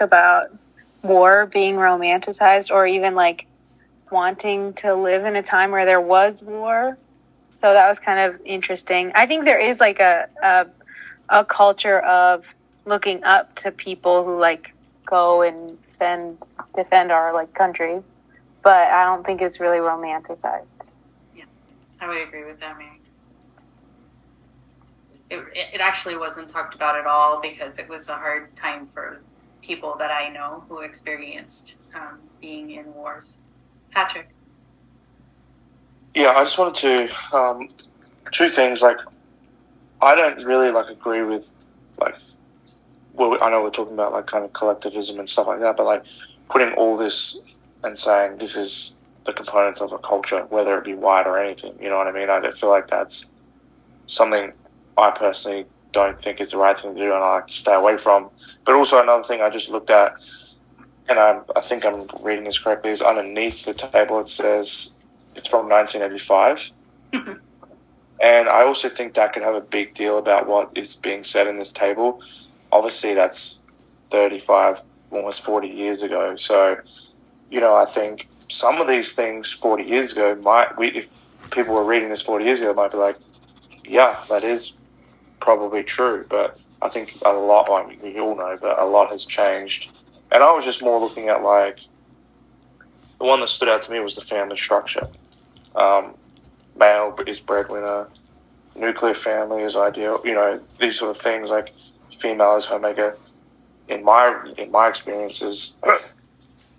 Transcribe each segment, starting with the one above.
about war being romanticized or even like wanting to live in a time where there was war. So that was kind of interesting. I think there is like a culture of looking up to people who like go and defend our like country, but I don't think it's really romanticized. Yeah, I would agree with that, Mary. It actually wasn't talked about at all because it was a hard time for people that I know who experienced being in wars. Patrick. Yeah, I just wanted to two things. Like, I don't really like agree with like. Well, I know we're talking about like kind of collectivism and stuff like that, but like putting all this and saying this is the components of a culture, whether it be white or anything. You know what I mean? I feel like that's something I personally don't think is the right thing to do, and I like to stay away from. But also another thing I just looked at, and I think I'm reading this correctly, is underneath the table it says it's from 1985. And I also think that could have a big deal about what is being said in this table. Obviously, that's 35, almost 40 years ago. So, I think some of these things 40 years ago if people were reading this 40 years ago, might be like, yeah, that is probably true. But I think a lot, like we all know, but a lot has changed. And I was just more looking at like, the one that stood out to me was the family structure. Male is breadwinner, nuclear family is ideal. These sort of things like female is homemaker. In my experiences,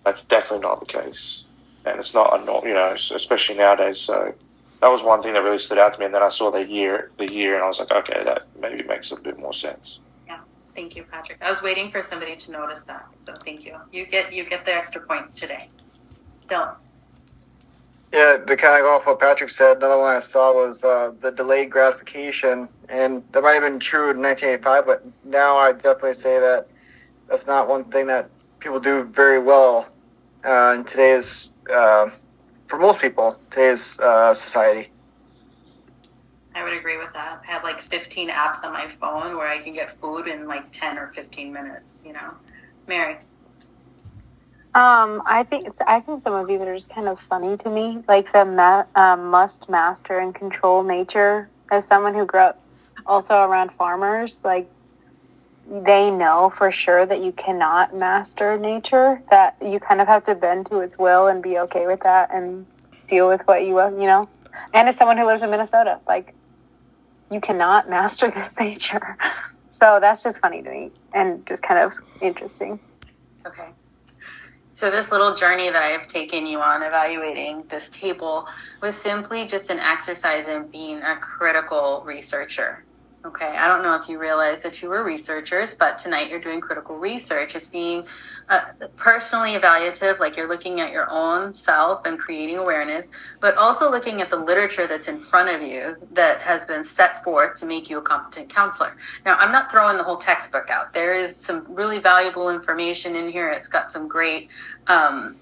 that's definitely not the case, and it's not especially nowadays. So that was one thing that really stood out to me. And then I saw the year, and I was like, okay, that maybe makes a bit more sense. Yeah, thank you, Patrick. I was waiting for somebody to notice that, so thank you. You get the extra points today. Dylan. Yeah, to kind of go off what Patrick said, another one I saw was the delayed gratification, and that might have been true in 1985, but now I definitely say that that's not one thing that people do very well in today's, for most people, today's society. I would agree with that. I have like 15 apps on my phone where I can get food in like 10 or 15 minutes, Mary. I think some of these are just kind of funny to me, like the must master and control nature. As someone who grew up also around farmers, like they know for sure that you cannot master nature, that you kind of have to bend to its will and be okay with that and deal with what you know. And as someone who lives in Minnesota, like you cannot master this nature. So that's just funny to me and just kind of interesting. Okay. So this little journey that I have taken you on evaluating this table was simply just an exercise in being a critical researcher. Okay, I don't know if you realize that you were researchers, but tonight you're doing critical research. It's being personally evaluative, like you're looking at your own self and creating awareness, but also looking at the literature that's in front of you that has been set forth to make you a competent counselor. Now, I'm not throwing the whole textbook out. There is some really valuable information in here. It's got some great, definitions